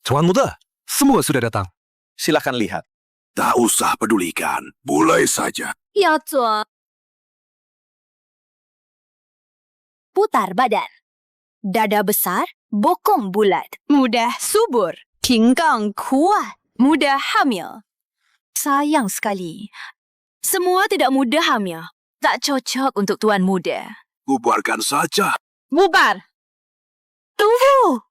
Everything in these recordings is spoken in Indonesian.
Tuan Muda, semua sudah datang. Silakan lihat. Tak usah pedulikan, mulai saja. Ya, Tuan. Putar badan. Dada besar, bokong bulat. Mudah subur, pinggang kuat, mudah hamil. Sayang sekali. Semua tidak mudah hamil. Tak cocok untuk tuan muda. Bubarkan saja. Bubar! Tunggu!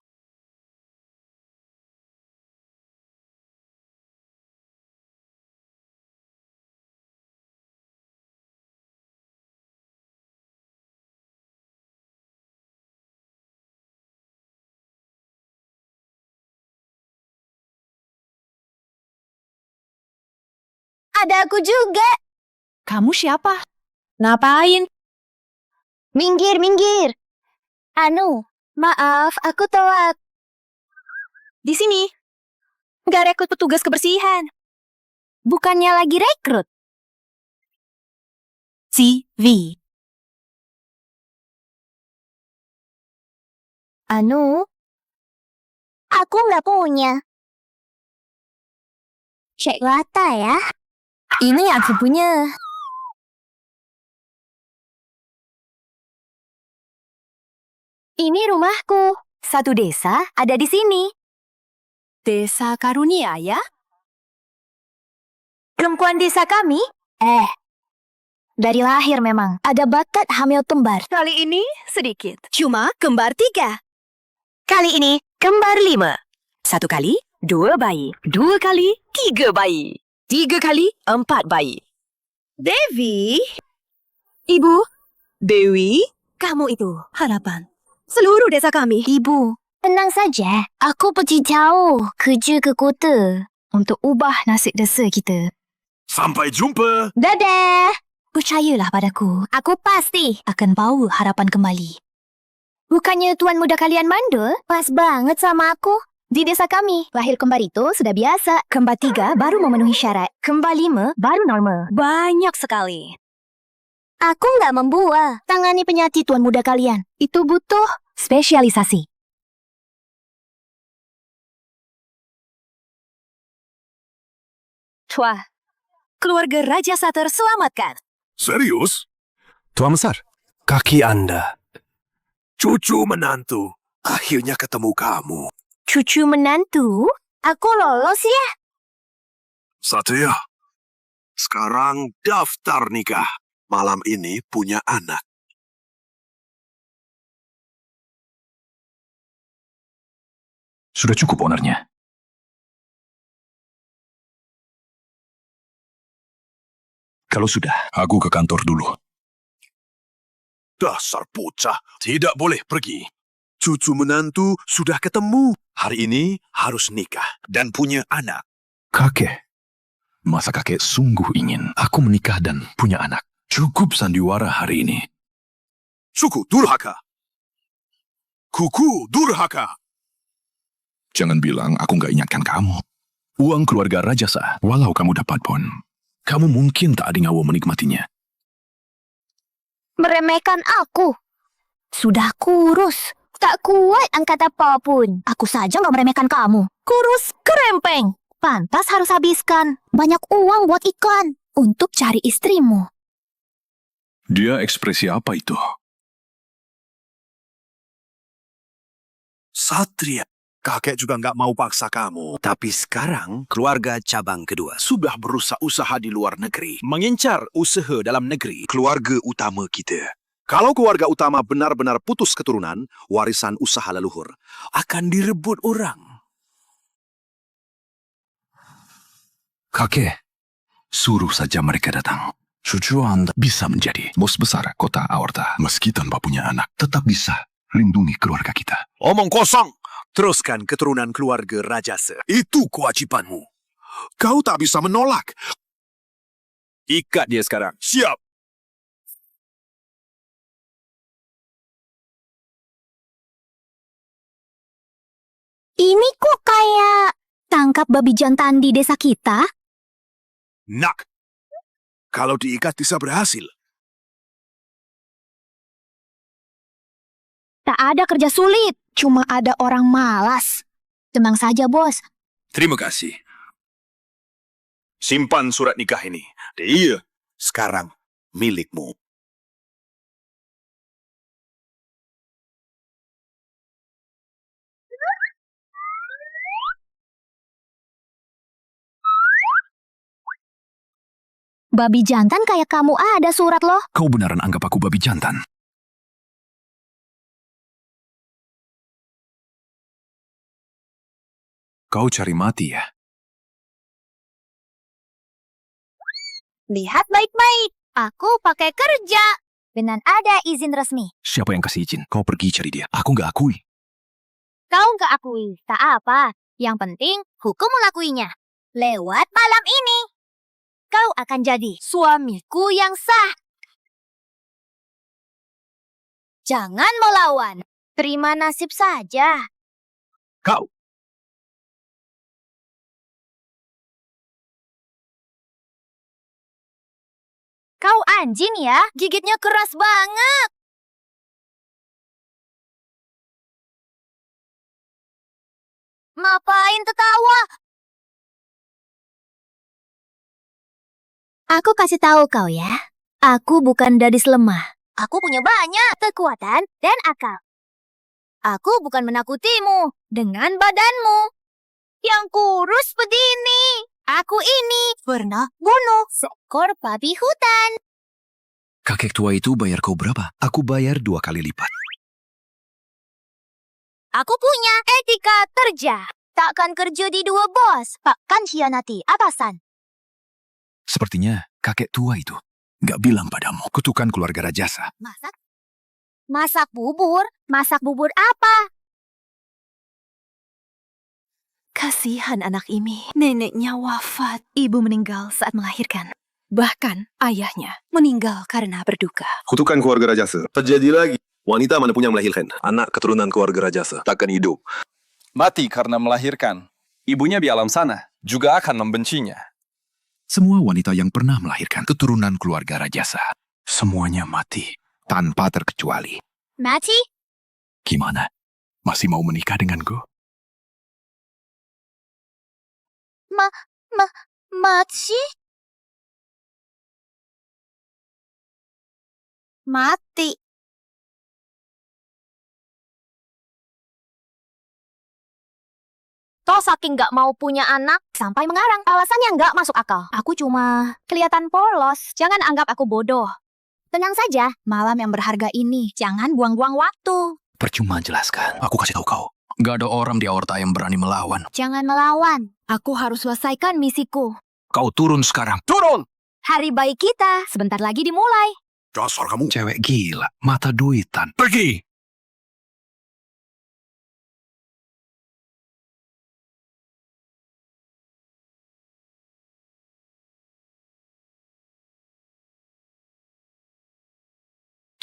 Ada aku juga. Kamu siapa? Ngapain? Minggir, minggir. Maaf, aku telat. Di sini. Gak rekrut petugas kebersihan. Bukannya lagi rekrut? CV. Aku nggak punya. Cek rata ya. Ini aku punya. Ini rumahku. Satu desa ada di sini. Desa Karunia ya? Perempuan desa kami? Dari lahir memang ada bakat hamil kembar. Kali ini sedikit. Cuma kembar 3. Kali ini kembar 5. 1 kali 2 bayi. 2 kali 3 bayi. 3 kali 4 bayi. Devi? Ibu? Dewi? Kamu itu harapan seluruh desa kami. Ibu, tenang saja. Aku pergi jauh kerja ke kota untuk ubah nasib desa kita. Sampai jumpa. Dadah! Percayalah padaku. Aku pasti akan bawa harapan kembali. Bukannya tuan muda kalian mandul? Pas banget sama aku. Di desa kami, lahir kembar itu sudah biasa. Kembar 3 baru memenuhi syarat. Kembar 5 baru normal. Banyak sekali. Aku nggak membual. Tangani penyakit tuan muda kalian. Itu butuh spesialisasi. Wah, keluarga Raja Sa terselamatkan. Serius? Tuan Besar, kaki Anda. Cucu menantu. Akhirnya ketemu kamu. Cucu menantu? Aku lolos ya? Satya, sekarang daftar nikah. Malam ini punya anak. Sudah cukup ownernya. Kalau sudah, aku ke kantor dulu. Dasar bocah, tidak boleh pergi. Cucu menantu sudah ketemu. Hari ini harus nikah dan punya anak. Kakek, masa kakek sungguh ingin aku menikah dan punya anak? Cukup sandiwara hari ini. Suku durhaka. Kuku durhaka. Jangan bilang aku nggak ingatkan kamu. Uang keluarga Raja Sa, walau kamu dapat pun, kamu mungkin tak ada nyawa menikmatinya. Meremehkan aku. Sudah kurus. Tak kuat angkat apapun. Aku saja nggak meremehkan kamu. Kurus kerempeng. Pantas harus habiskan banyak uang buat iklan untuk cari istrimu. Dia ekspresi apa itu? Satria, kakek juga nggak mau paksa kamu. Tapi sekarang keluarga cabang kedua sudah berusaha di luar negeri. Mengincar usaha dalam negeri. Keluarga utama kita. Kalau keluarga utama benar-benar putus keturunan, warisan usaha leluhur akan direbut orang. Kakek, suruh saja mereka datang. Cucu Anda bisa menjadi bos besar kota Aorta. Meski tanpa punya anak, tetap bisa lindungi keluarga kita. Omong kosong. Teruskan keturunan keluarga Raja Sa. Itu kewajibanmu. Kau tak bisa menolak. Ikat dia sekarang. Siap. Ini kok kayak tangkap babi jantan di desa kita? Nak. Kalau diikat bisa berhasil. Tak ada kerja sulit, cuma ada orang malas. Tenang saja, bos. Terima kasih. Simpan surat nikah ini. Dia sekarang milikmu. Babi jantan kayak kamu ada surat loh. Kau beneran anggap aku babi jantan? Kau cari mati ya? Lihat baik-baik. Aku pakai kerja. Dengan ada izin resmi. Siapa yang kasih izin? Kau pergi cari dia. Aku nggak akui. Kau nggak akui, tak apa. Yang penting, hukum melakuinya. Lewat malam ini. Kau akan jadi suamiku yang sah. Jangan melawan. Terima nasib saja. Kau! Kau anjing ya, gigitnya keras banget. Ngapain ketawa? Aku kasih tahu kau ya, aku bukan gadis lemah. Aku punya banyak kekuatan dan akal. Aku bukan menakutimu dengan badanmu yang kurus begini. Aku ini pernah bunuh seekor babi hutan. Kakek tua itu bayar kau berapa? Aku bayar 2 kali lipat. Aku punya etika kerja. Takkan kerja di dua bos. Takkan hianati atasan. Sepertinya kakek tua itu nggak bilang padamu. Kutukan keluarga Rajasa. Masak? Masak bubur? Masak bubur apa? Kasihan anak ini. Neneknya wafat. Ibu meninggal saat melahirkan. Bahkan ayahnya meninggal karena berduka. Kutukan keluarga Rajasa. Terjadi lagi. Wanita mana punya melahirkan? Anak keturunan keluarga Rajasa. Takkan hidup. Mati karena melahirkan. Ibunya di alam sana juga akan membencinya. Semua wanita yang pernah melahirkan keturunan keluarga Rajasa, semuanya mati tanpa terkecuali. Mati? Gimana? Masih mau menikah denganku? Mati? Mati. Toh saking gak mau punya anak, sampai mengarang. Alasannya gak masuk akal. Aku cuma kelihatan polos. Jangan anggap aku bodoh. Tenang saja, malam yang berharga ini. Jangan buang-buang waktu. Percuma jelaskan. Aku kasih tahu kau. Gak ada orang di Aorta yang berani melawan. Jangan melawan. Aku harus selesaikan misiku. Kau turun sekarang. Turun! Hari baik kita sebentar lagi dimulai. Dasar kamu. Cewek gila. Mata duitan. Pergi!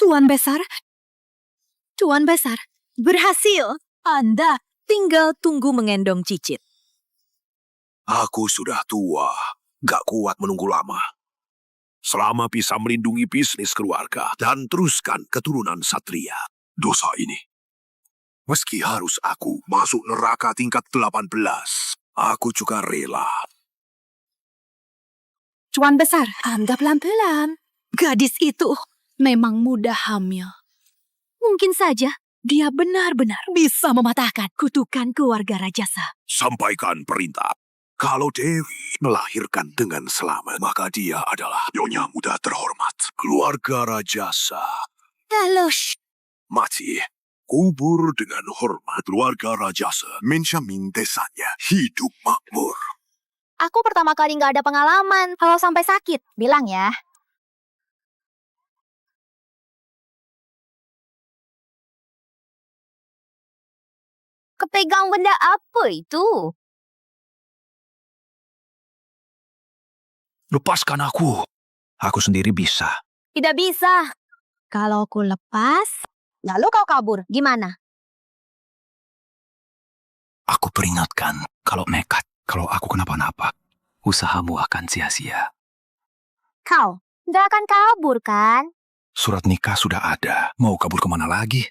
Tuan Besar, berhasil. Anda tinggal tunggu mengendong cicit. Aku sudah tua, gak kuat menunggu lama. Selama bisa melindungi bisnis keluarga dan teruskan keturunan Satria. Dosa ini. Meski harus aku masuk neraka tingkat 18, aku juga rela. Tuan Besar, Anda pelan-pelan. Gadis itu memang mudah hamil. Mungkin saja dia benar-benar bisa mematahkan kutukan keluarga Rajasa. Sampaikan perintah. Kalau Dewi melahirkan dengan selamat, maka dia adalah nyonya muda terhormat. Keluarga Rajasa. Lalu, Mati. Kubur dengan hormat keluarga Rajasa. Menjamin desanya hidup makmur. Aku pertama kali nggak ada pengalaman. Kalau sampai sakit, bilang ya. Kepegang benda apa itu? Lepaskan aku. Aku sendiri bisa. Tidak bisa. Kalau aku lepas, lalu kau kabur, gimana? Aku peringatkan, kalau nekat, kalau aku kenapa-napa, usahamu akan sia-sia. Kau nggak akan kabur, kan? Surat nikah sudah ada. Mau kabur kemana lagi?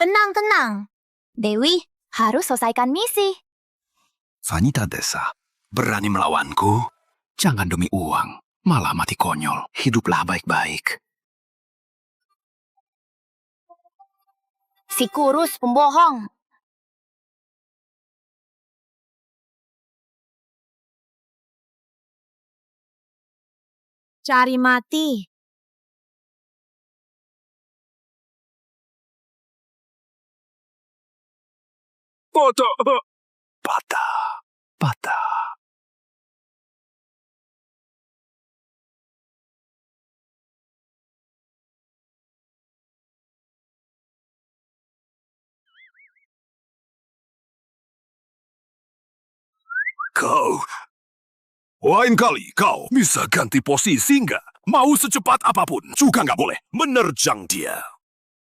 Tenang. Dewi harus selesaikan misi. Vanita desa, berani melawanku? Jangan demi uang, malah mati konyol. Hiduplah baik-baik. Si kurus pembohong. Cari mati. Patah. Lain kali kau bisa ganti posisi nggak? Mau secepat apapun juga nggak boleh menerjang dia.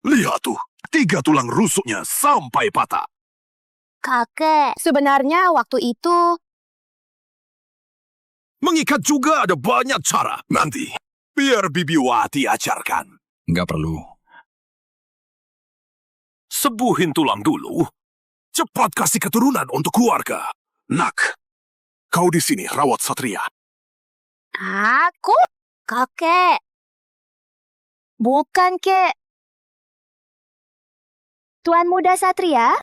Lihat tuh, 3 tulang rusuknya sampai patah. Kakek, sebenarnya waktu itu... Mengikat juga ada banyak cara. Nanti, biar Bibiwati ajarkan. Nggak perlu. Sebuhin tulang dulu. Cepat kasih keturunan untuk keluarga. Nak, kau di sini rawat Satria. Aku? Kakek. Bukan, kek. Tuan Muda Satria?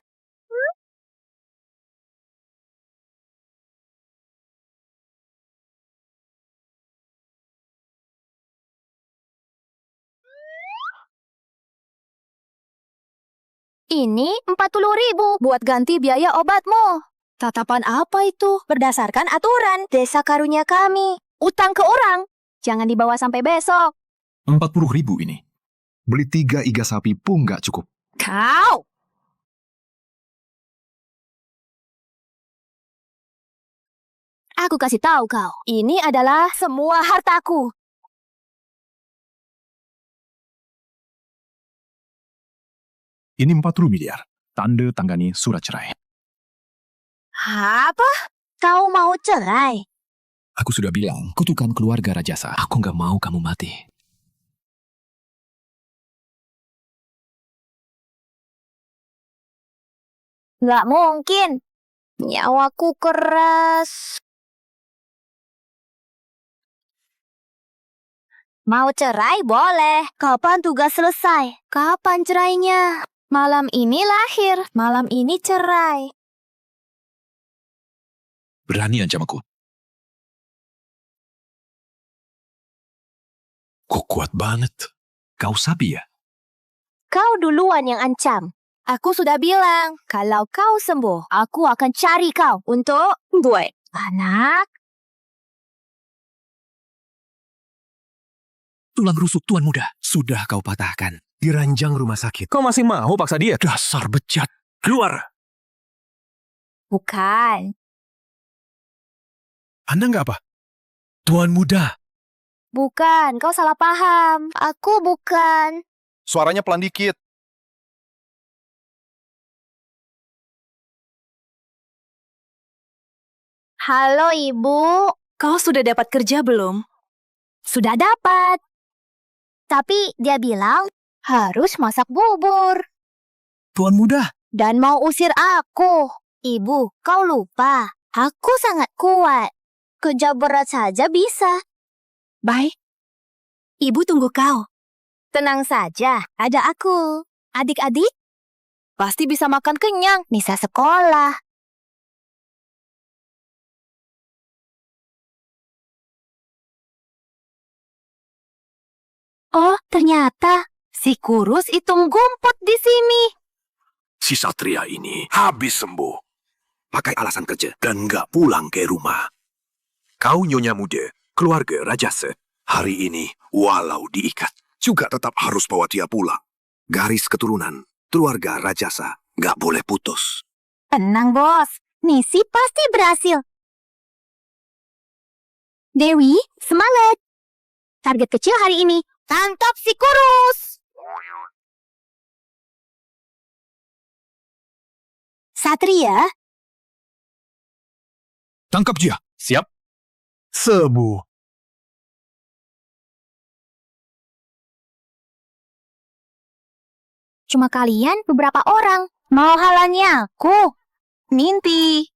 Ini 40.000 buat ganti biaya obatmu. Tatapan apa itu? Berdasarkan aturan desa karunia kami. Utang ke orang. Jangan dibawa sampai besok. 40.000 ini. Beli 3 iga sapi pun nggak cukup. Kau! Aku kasih tahu kau. Ini adalah semua hartaku. Ini 40 miliar. Tanda tangani surat cerai. Apa? Kau mau cerai? Aku sudah bilang, kutukan keluarga Rajasa. Aku nggak mau kamu mati. Nggak mungkin. Nyawaku keras. Mau cerai boleh. Kapan tugas selesai? Kapan cerainya? Malam ini lahir, malam ini cerai. Berani ancam aku. Kok kuat banget. Kau sapi ya? Kau duluan yang ancam. Aku sudah bilang, kalau kau sembuh, aku akan cari kau untuk buat anak. Tulang rusuk Tuan Muda sudah kau patahkan di ranjang rumah sakit. Kau masih mau paksa dia? Dasar bejat. Keluar. Bukan. Anda nggak apa? Tuan Muda. Bukan, kau salah paham. Aku bukan. Suaranya pelan dikit. Halo, Ibu. Kau sudah dapat kerja belum? Sudah dapat. Tapi dia bilang harus masak bubur. Tuan Muda. Dan mau usir aku. Ibu, kau lupa. Aku sangat kuat. Kerja berat saja bisa. Baik. Ibu tunggu kau. Tenang saja, ada aku. Adik-adik, pasti bisa makan kenyang. Bisa sekolah. Oh, ternyata si kurus itu ngumpet di sini. Si Satria ini habis sembuh. Pakai alasan kerja dan nggak pulang ke rumah. Kau nyonya muda, keluarga Rajasa. Hari ini, walau diikat, juga tetap harus bawa dia pulang. Garis keturunan, keluarga Rajasa nggak boleh putus. Tenang, Bos. Misi pasti berhasil. Dewi, semangat. Target kecil hari ini, tangkap si kurus. Satria, Tangkap dia. Siap. Sembuh. Cuma kalian beberapa orang. Mau halangi aku? Mimpi.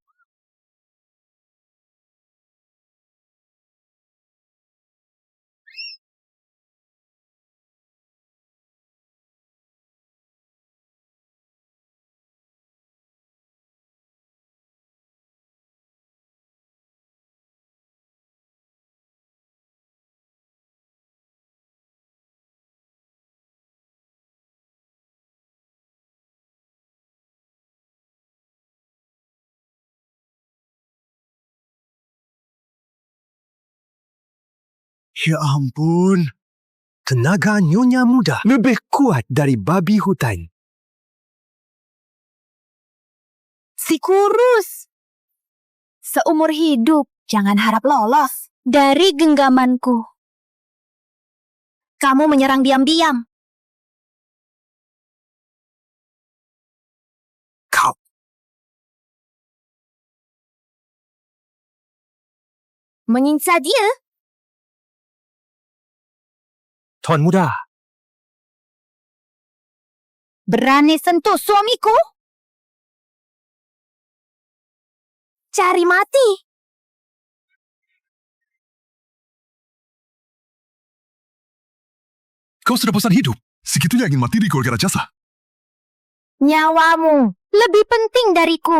Ya ampun. Tenaga Nyonya Muda lebih kuat dari babi hutan. Si kurus. Seumur hidup, jangan harap lolos dari genggamanku. Kamu menyerang diam-diam. Kau. Menyiksa dia. Tuan Muda. Berani sentuh suamiku? Cari mati. Kau sudah bosan hidup. Segitunya ingin mati di keluarga Rajasa. Nyawamu lebih penting dariku.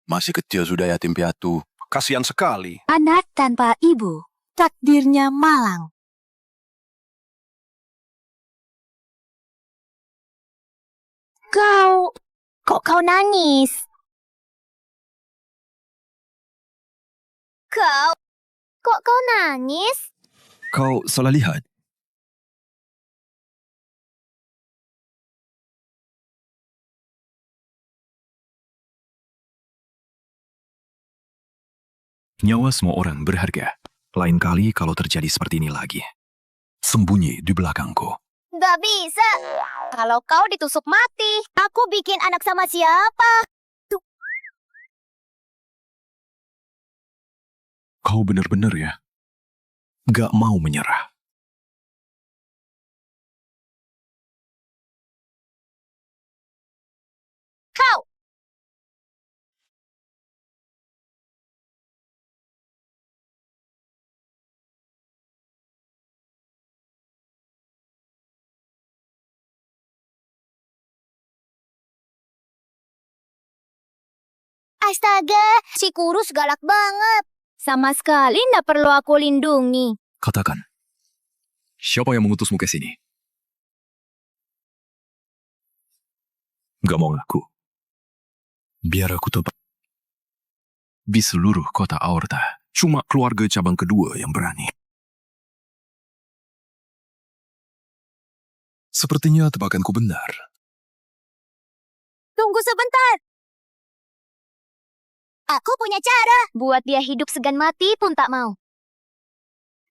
Masih kecil sudah yatim piatu. Kasihan sekali. Anak tanpa ibu, takdirnya malang. Kok kau nangis? Kok kau nangis? Kau salah lihat. Nyawa semua orang berharga. Lain kali kalau terjadi seperti ini lagi. Sembunyi di belakangku. Gak bisa. Kalau kau ditusuk mati, aku bikin anak sama siapa? Kau benar-benar ya? Gak mau menyerah. Kau! Astaga, si kurus galak banget. Sama sekali nggak perlu aku lindungi. Katakan, siapa yang mengutusmu ke sini? Gak mau ngaku. Biar aku tebak. Di seluruh kota Aorta, cuma keluarga cabang kedua yang berani. Sepertinya tebakanku benar. Tunggu sebentar. Aku punya cara. Buat dia hidup segan mati pun tak mau.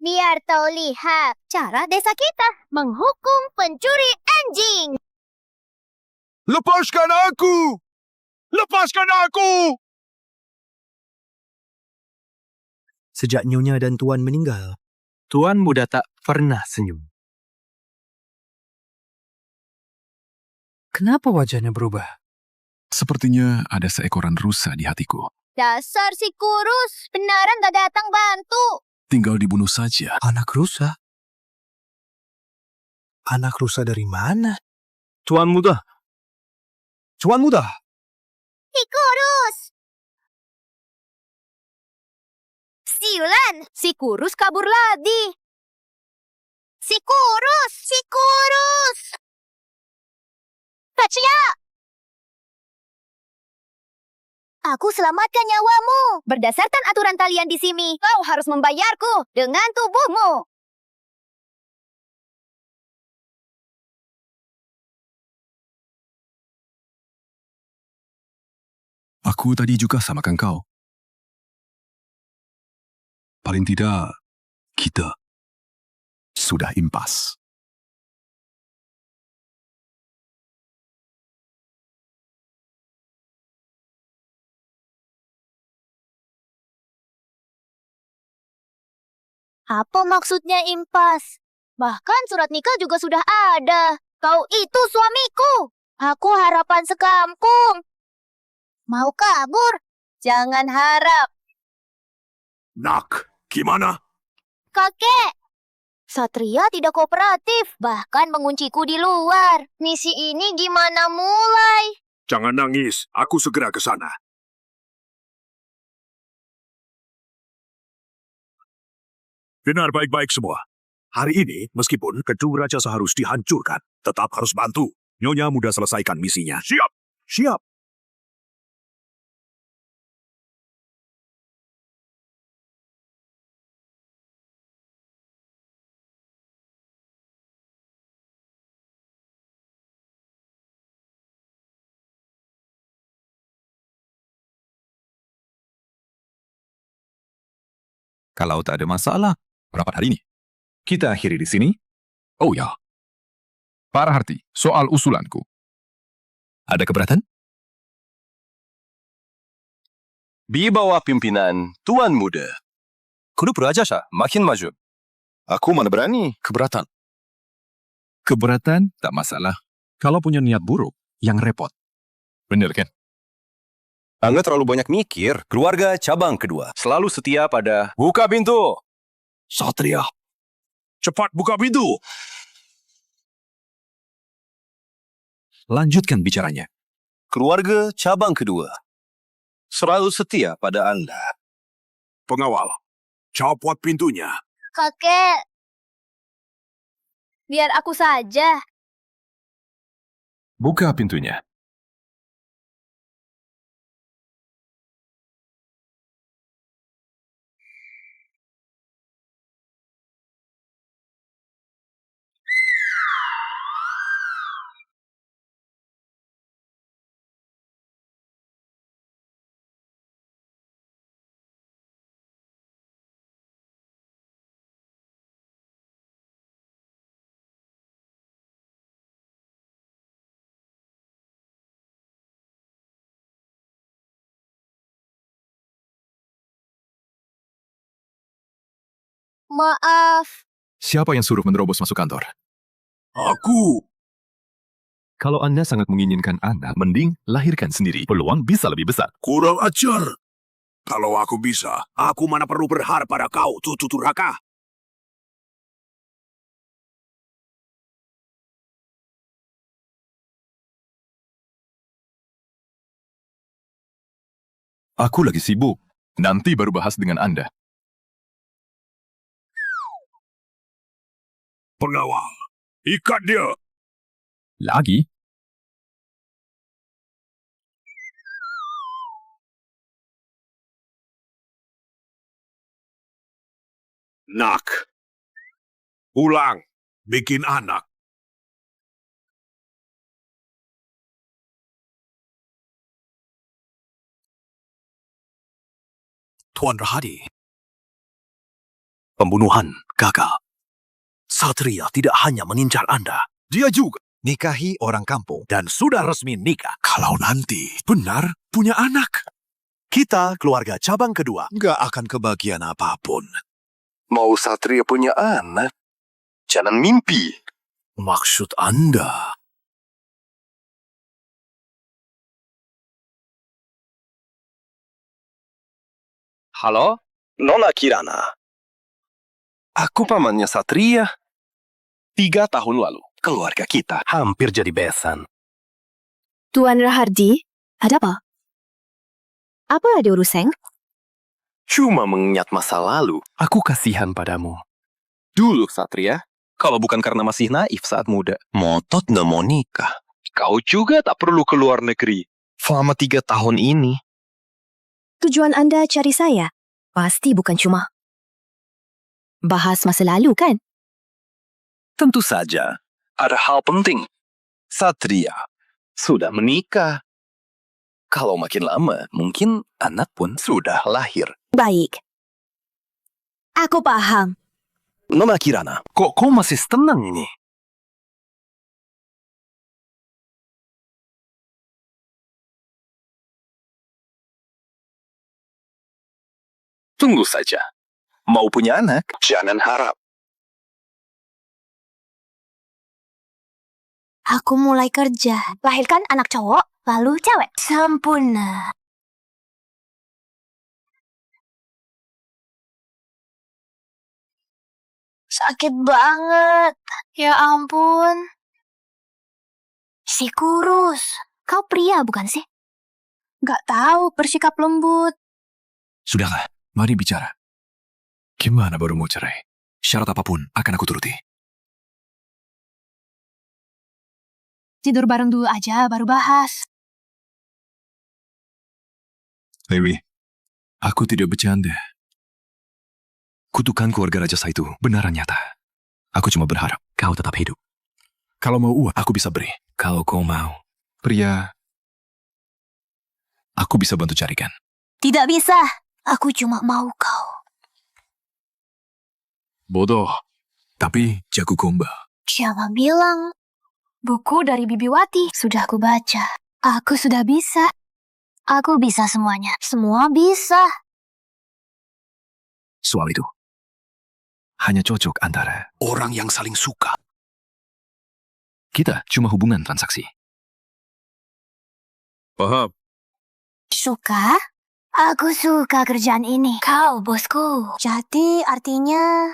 Biar tahu lihat cara desa kita menghukum pencuri anjing. Lepaskan aku! Lepaskan aku! Sejak Nyonya dan Tuan meninggal, Tuan Muda tak pernah senyum. Kenapa wajahnya berubah? Sepertinya ada seekoran rusa di hatiku. Dasar si kurus, beneran gak datang bantu. Tinggal dibunuh saja. Anak rusa? Anak rusa dari mana? Tuan Muda! Tuan Muda! Si kurus. Siulan, si kurus kabur lagi. Si kurus, si kurus. Tachia! Aku selamatkan nyawamu. Berdasarkan aturan talian di sini, kau harus membayarku dengan tubuhmu. Aku tadi juga samakan kau. Paling tidak, kita sudah impas. Apa maksudnya impas? Bahkan surat nikah juga sudah ada. Kau itu suamiku. Aku harapan sekampung. Mau kabur? Jangan harap. Nak, gimana? Kakek, Satria tidak kooperatif, bahkan mengunciku di luar. Misi ini gimana mulai? Jangan nangis, aku segera ke sana. Dengar baik-baik semua. Hari ini, meskipun kedua raja harus dihancurkan, tetap harus bantu. Nyonya mudah selesaikan misinya. Siap! Siap! Kalau tak ada masalah, rapat hari ini. Kita akhiri di sini. Oh ya. Para Harti, soal usulanku. Ada keberatan? Di bawah pimpinan Tuan Muda, Grup Rajasa makin maju. Aku mana berani. Keberatan. Keberatan tak masalah. Kalau punya niat buruk, yang repot. Bener kan? Angga terlalu banyak mikir. Keluarga cabang kedua selalu setia pada buka pintu. Satria, cepat buka pintu! Lanjutkan bicaranya. Keluarga cabang kedua selalu setia pada Anda. Pengawal, copot pintunya. Kakek, biar aku saja. Buka pintunya. Maaf. Siapa yang suruh menerobos masuk kantor? Aku! Kalau Anda sangat menginginkan anak, mending lahirkan sendiri. Peluang bisa lebih besar. Kurang ajar! Kalau aku bisa, aku mana perlu berharap pada kau, cucu durhaka. Aku lagi sibuk. Nanti baru bahas dengan Anda. Pengawal, ikat dia! Lagi? Nak. Ulang, bikin anak. Tuan Rahadi. Pembunuhan gagal. Satria tidak hanya mengincar Anda, dia juga nikahi orang kampung dan sudah resmi nikah. Kalau nanti benar punya anak, kita keluarga cabang kedua nggak akan kebagian apapun. Mau Satria punya anak? Jangan mimpi. Maksud Anda? Halo? Nona Kirana. Aku pamannya Satria. 3 tahun lalu, keluarga kita hampir jadi besan. Tuan Rahardi, ada apa? Apa ada urusan? Cuma mengingat masa lalu, aku kasihan padamu. Dulu, Satria, kalau bukan karena masih naif saat muda, motot nggak mau nikah. Kau juga tak perlu ke luar negeri selama 3 tahun ini. Tujuan Anda cari saya? Pasti bukan cuma bahas masa lalu, kan? Tentu saja, ada hal penting. Satria sudah menikah. Kalau makin lama, mungkin anak pun sudah lahir. Baik. Aku paham. Nona Kirana, kok kau masih tenang ini? Tunggu saja. mau punya anak. Jangan harap. Aku mulai kerja. Lahirkan anak cowok, lalu cewek. Sempurna. Sakit banget. Ya ampun. Si kurus. Kau pria bukan sih? Gak tahu bersikap lembut. Sudahlah, mari bicara. Gimana baru mau cerai? Syarat apapun akan aku turuti. Tidur bareng dulu aja, baru bahas. Lewi, aku tidak bercanda. Kutukan keluarga Raja itu benaran nyata. Aku cuma berharap kau tetap hidup. Kalau mau uang, aku bisa beri. Kalau kau mau pria, aku bisa bantu carikan. Tidak bisa. Aku cuma mau kau. Bodoh, tapi jago gombal. Siapa bilang? Buku dari Bibiwati sudah aku baca. Aku sudah bisa. Aku bisa semuanya. Semua bisa. Soal itu, hanya cocok antara Orang yang saling suka. kita cuma hubungan transaksi. Paham? Suka? Aku suka kerjaan ini. Kau, bosku. Jadi artinya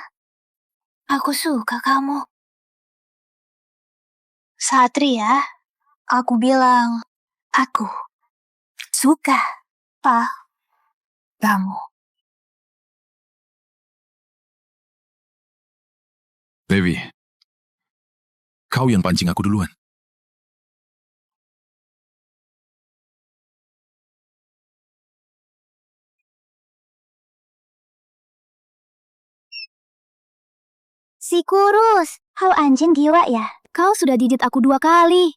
aku suka kamu. Satria, aku bilang aku suka kamu. Lewi, kau yang pancing aku duluan. Si kurus, kau anjing gila ya? Kau sudah digit aku 2 kali.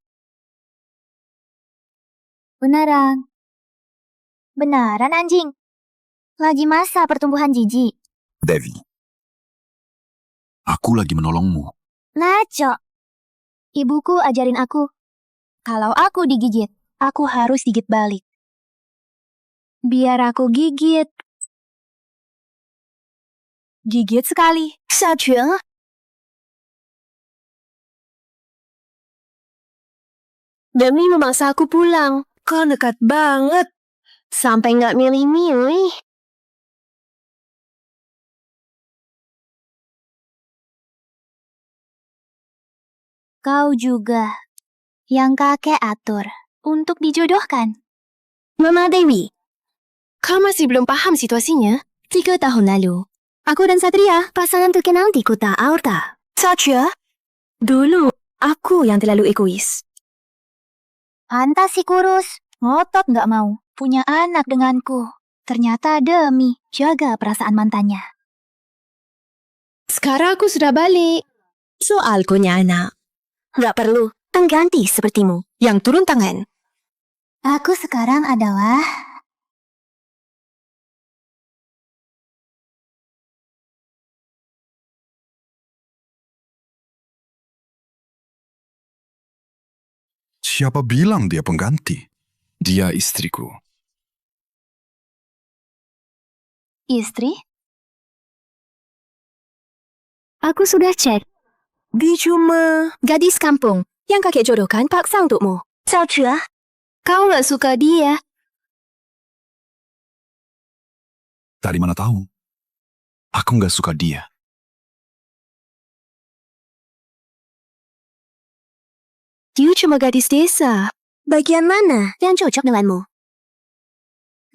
Beneran. Beneran anjing. Lagi masa pertumbuhan jijik. Devi, aku lagi menolongmu. Ngaco. Ibuku ajarin aku. Kalau aku digigit, aku harus gigit balik. Biar aku gigit. Gigit sekali. Satria? Demi memaksa aku pulang. Kau dekat banget. Sampai nggak milih-milih. Kau juga. Yang kakek atur. Untuk dijodohkan. Mama Dewi. Kau masih belum paham situasinya? 3 tahun lalu. Aku dan Satria pasangan terkenal di kota Aorta. Satria? Dulu, aku yang terlalu egois. Anta si kurus, ngotot nggak mau punya anak denganku. Ternyata demi jaga perasaan mantannya. Sekarang aku sudah balik. Soal punya anak. Nggak perlu pengganti sepertimu yang turun tangan. Aku sekarang adalah Siapa bilang dia pengganti? Dia istriku. istri. Aku sudah cek. Dia cuma gadis kampung yang kakek jodohkan paksa untukmu. Satria, kau nggak suka dia. Dari mana tahu? Aku nggak suka dia. Dia cuma gadis desa. Bagian mana yang cocok denganmu?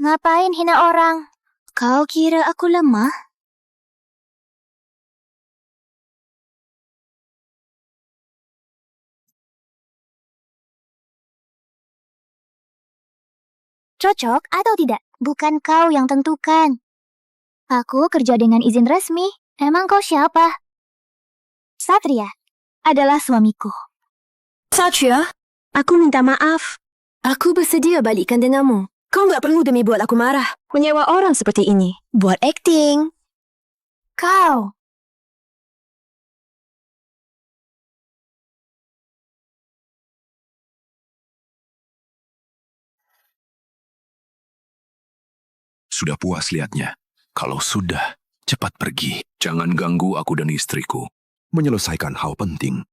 Ngapain hina orang? Kau kira aku lemah? Cocok atau tidak? Bukan kau yang tentukan. Aku kerja dengan izin resmi. Emang kau siapa? Satria adalah suamiku. Satria, aku minta maaf. Aku bersedia balikan denganmu. Kau nggak perlu demi buat aku marah. Menyewa orang seperti ini. Buat acting. Kau. Sudah puas lihatnya. Kalau sudah, Cepat pergi. Jangan ganggu aku dan istriku. Menyelesaikan hal penting.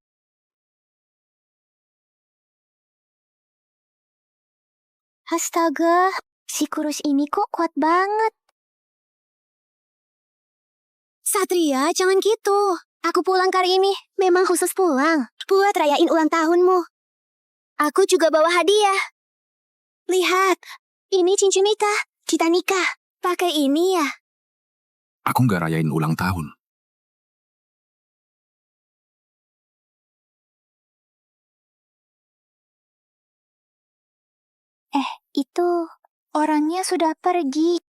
Astaga, si kurus ini kok kuat banget. Satria, jangan gitu. Aku pulang kali ini. Memang khusus pulang. Buat rayain ulang tahunmu. Aku juga bawa hadiah. Lihat, ini cincin kita nikah. Pakai ini ya. Aku nggak rayain ulang tahun. Itu, orangnya sudah pergi.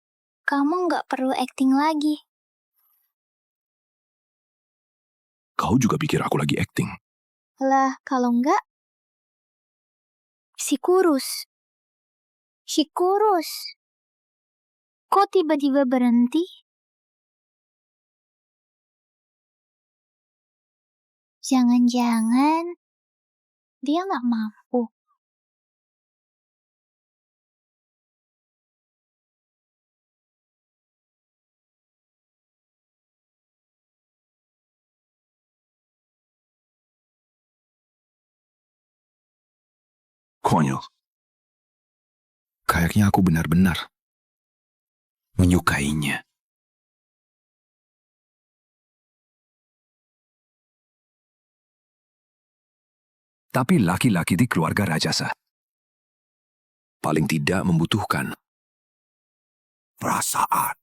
Kamu nggak perlu acting lagi. Kau juga pikir aku lagi acting. Lah, kalau nggak, si kurus. Kok tiba-tiba berhenti? Jangan-jangan dia nggak mampu. Konyol. Kayaknya aku benar-benar menyukainya. Tapi laki-laki di keluarga Rajasa paling tidak membutuhkan perasaan.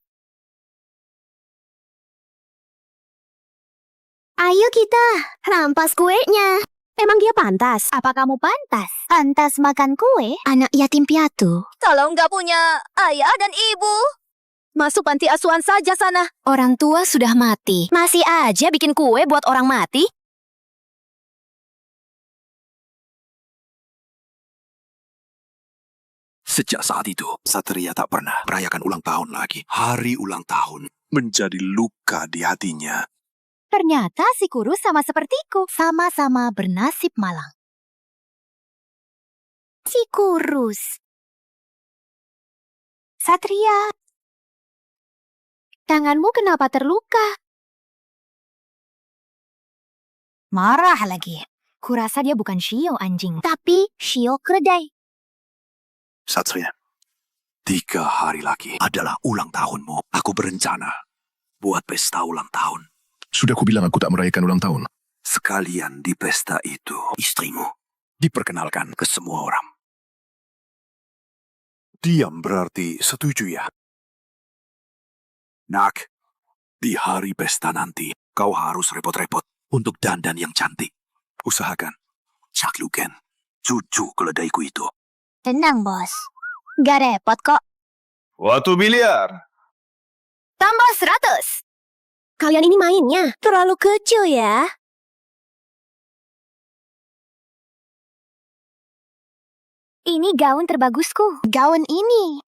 Ayo kita, rampas kuenya. Emang dia pantas? Apa kamu pantas? Pantas makan kue? Anak yatim piatu. Kalau nggak punya ayah dan ibu, masuk panti asuhan saja sana. Orang tua sudah mati. Masih aja bikin kue buat orang mati? Sejak saat itu, Satria tak pernah merayakan ulang tahun lagi. Hari ulang tahun menjadi luka di hatinya. Ternyata si kurus sama sepertiku. Sama-sama bernasib malang. Si kurus. Satria. Tanganmu kenapa terluka? Marah lagi. Kurasa dia bukan Shio anjing, tapi Shio keledai. Satria, 3 hari lagi adalah ulang tahunmu. Aku berencana buat pesta ulang tahun. Sudah kubilang aku tak merayakan ulang tahun. Sekalian di pesta itu, istrimu diperkenalkan ke semua orang. Diam berarti setuju ya? Nak, di hari pesta nanti, kau harus repot-repot untuk dandan yang cantik. Usahakan caklukan cucu keledaiku itu. Tenang, bos. Gak repot kok. Waktu biliar. Tambah 100. Kalian ini mainnya terlalu kecil ya. Ini gaun terbagusku. Gaun ini.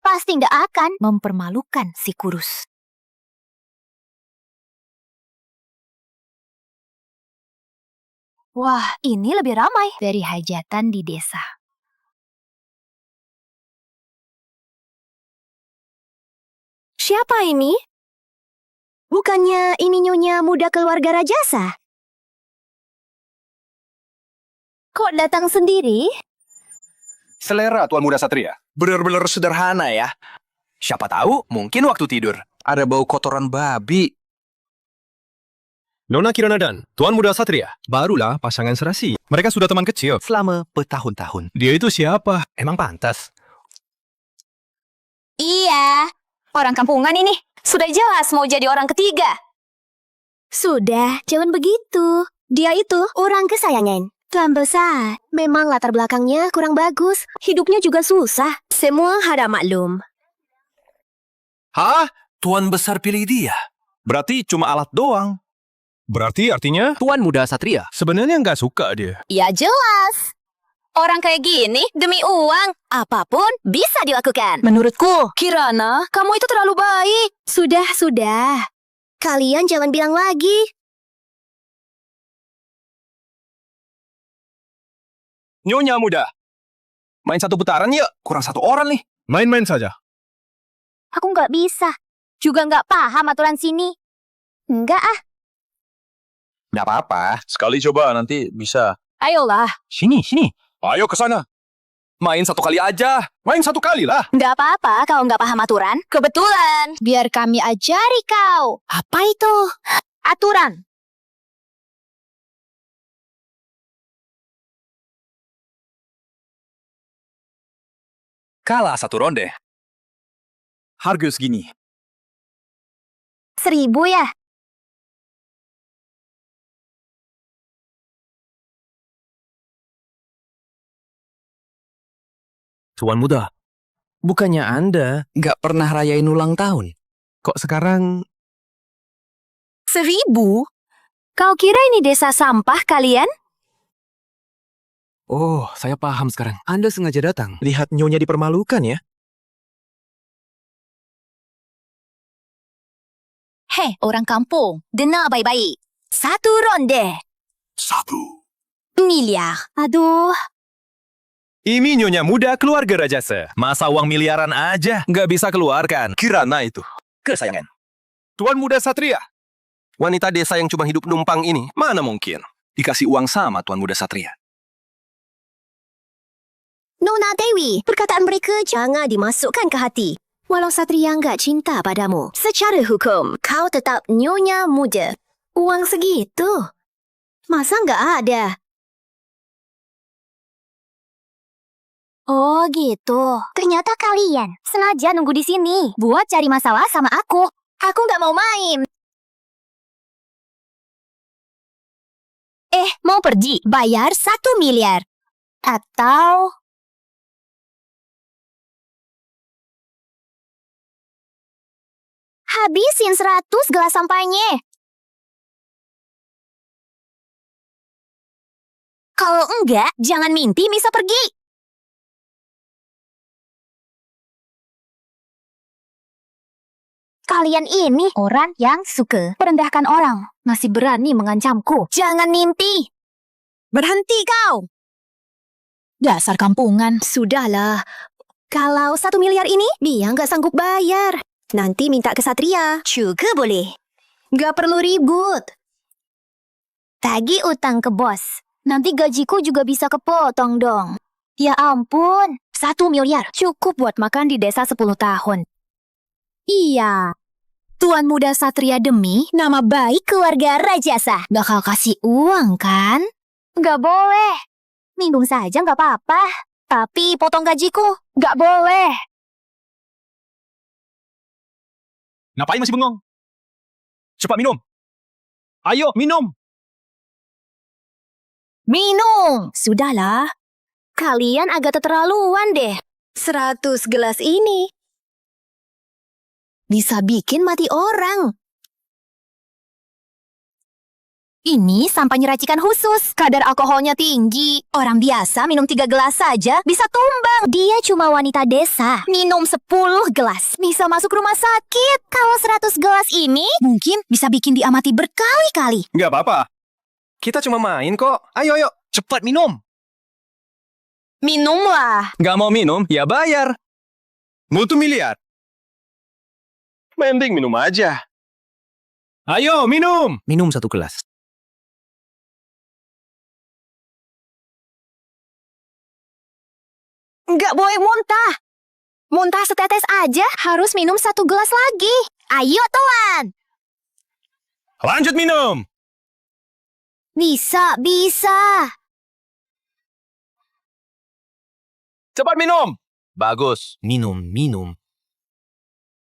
Pasti nggak akan mempermalukan si kurus. Wah, ini lebih ramai dari hajatan di desa. Siapa ini? Bukannya ini nyonya muda keluarga Rajasa? Kok datang sendiri? Selera Tuan Muda Satria. Benar-benar sederhana ya. Siapa tahu mungkin waktu tidur ada bau kotoran babi. Nona Kirana dan Tuan Muda Satria, barulah pasangan serasi. Mereka sudah teman kecil. Selama bertahun-tahun. Dia itu siapa? Emang pantas? Iya, orang kampungan ini. Sudah jelas mau jadi orang ketiga. Sudah, jangan begitu. Dia itu orang kesayangan. Tuan besar, memang latar belakangnya kurang bagus. Hidupnya juga susah. Semua ada maklum. Hah? Tuan besar pilih dia? Berarti cuma alat doang. Berarti artinya Tuan Muda Satria sebenarnya nggak suka dia. Ya jelas. Orang kayak gini demi uang, apapun bisa dilakukan. Menurutku, Kirana, kamu itu terlalu baik. Sudah. Kalian jangan bilang lagi. Nyonya Muda. Main satu putaran yuk. Kurang 1 orang nih. Main-main saja. Aku nggak bisa. Juga nggak paham aturan sini. Nggak ah. Nggak apa-apa. Sekali coba, nanti bisa. Ayolah. Sini. Ayo ke sana. Main satu kali aja. Main satu kali lah. Nggak apa-apa kalau nggak paham aturan. Kebetulan. Biar kami ajari kau. Apa itu? Aturan. Kalah satu ronde. Harga segini. 1.000 ya? Tuan muda, bukannya Anda nggak pernah rayain ulang tahun? Kok sekarang 1.000? Kau kira ini desa sampah kalian? Oh, saya paham sekarang. Anda sengaja datang. Lihat nyonya dipermalukan ya. Hei, orang kampung. Dengar baik-baik. 1 ronde. 1 miliar. Aduh. Ini nyonya muda keluarga Rajasa. Masa uang miliaran aja nggak bisa keluarkan. Kirana itu. Kesayangan. Tuan muda Satria. Wanita desa yang cuma hidup numpang ini, mana mungkin dikasih uang sama Tuan Muda Satria. Nona Dewi, perkataan mereka jangan dimasukkan ke hati. Walau Satria nggak cinta padamu, secara hukum, kau tetap nyonya muda. Uang segitu? Masa nggak ada? Oh gitu. Ternyata kalian sengaja nunggu di sini buat cari masalah sama aku. Aku nggak mau main. Mau pergi? Bayar 1 miliar. Atau... habisin 100 gelas sampahnya. Kalau enggak, jangan mimpi bisa pergi. Kalian ini orang yang suka merendahkan orang. Masih berani mengancamku. Jangan mimpi. Berhenti kau. Dasar kampungan. Sudahlah. Kalau 1 miliar ini, dia nggak sanggup bayar. Nanti minta ke Satria. Juga boleh. Nggak perlu ribut. Tagih utang ke bos. Nanti gajiku juga bisa kepotong dong. Ya ampun. 1 miliar. Cukup buat makan di desa 10 tahun. Iya. Tuan Muda Satria demi nama baik keluarga Rajasa. Bakal kasih uang kan? Nggak boleh. Minum saja nggak apa-apa. Tapi potong gajiku nggak boleh. Ngapain masih bengong? Cepat minum. Ayo, minum. Minum. Sudahlah. Kalian agak keterlaluan deh. 100 gelas ini bisa bikin mati orang. Ini sampahnya racikan khusus. Kadar alkoholnya tinggi. Orang biasa minum 3 gelas saja bisa tumbang. Dia cuma wanita desa. Minum 10 gelas. Bisa masuk rumah sakit. Kalau 100 gelas ini mungkin bisa bikin dia mati berkali-kali. Nggak apa-apa. Kita cuma main kok. Ayo, cepat minum. Minumlah. Nggak mau minum, ya bayar. Mutu miliar. Mending minum aja. Ayo, minum. Minum 1 gelas. Nggak boleh muntah. Muntah setetes aja harus minum 1 gelas lagi. Ayo, Tuan. Lanjut minum. Bisa. Cepat minum. Bagus. Minum.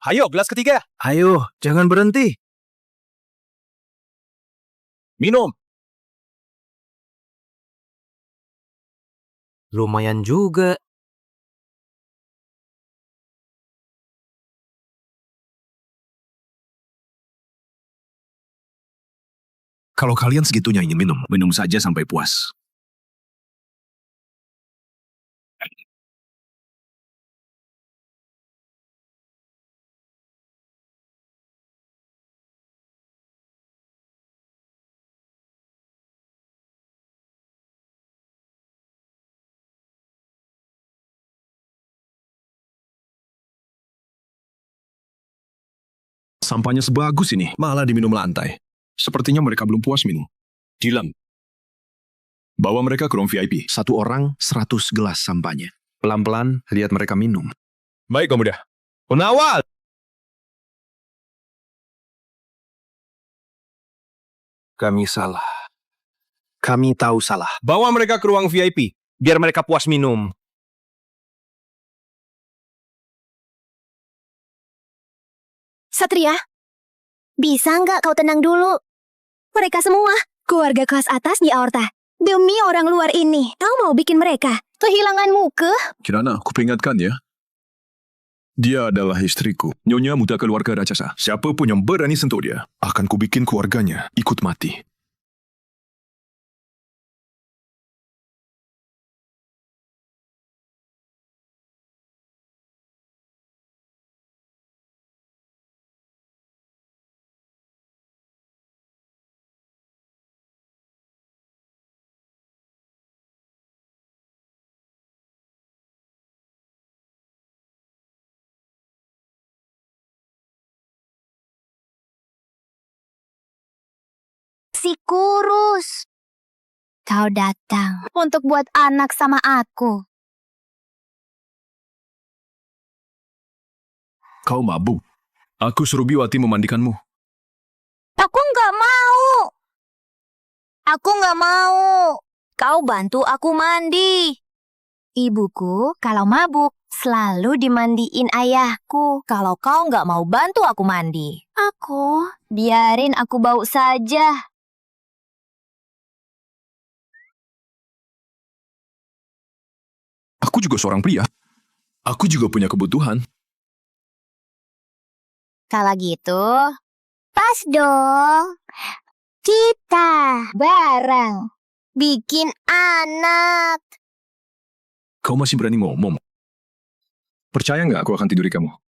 Ayo, gelas ketiga. Ayo, jangan berhenti. Minum. Lumayan juga. Kalau kalian segitunya ingin minum, minum saja sampai puas. Sampahnya sebagus ini, malah diminum lantai. Sepertinya mereka belum puas minum. Dilam. Bawa mereka ke ruang VIP. Satu orang 100 gelas sampahnya. Pelan-pelan lihat mereka minum. Baik, pemuda. Penawal! Kami salah. Kami tahu salah. Bawa mereka ke ruang VIP, biar mereka puas minum. Satria, bisa nggak kau tenang dulu? Mereka semua, keluarga kelas atas di Aorta. Demi orang luar ini, kau mau bikin mereka kehilangan muka? Kirana, aku peringatkan ya. Dia adalah istriku, Nyonya Muda Keluarga Rajasa. Siapa pun yang berani sentuh dia, akan kubikin keluarganya ikut mati. Si kurus. Kau datang untuk buat anak sama aku. Kau mabuk. Aku suruh Biwati memandikanmu. Aku nggak mau. Aku nggak mau. Kau bantu aku mandi. Ibuku kalau mabuk selalu dimandiin ayahku. Kalau kau nggak mau bantu aku mandi. Biarin aku bau saja. Aku juga seorang pria. Aku juga punya kebutuhan. Kalau gitu, pas dong. Kita bareng bikin anak. Kau masih berani ngomong? Percaya nggak aku akan tiduri kamu?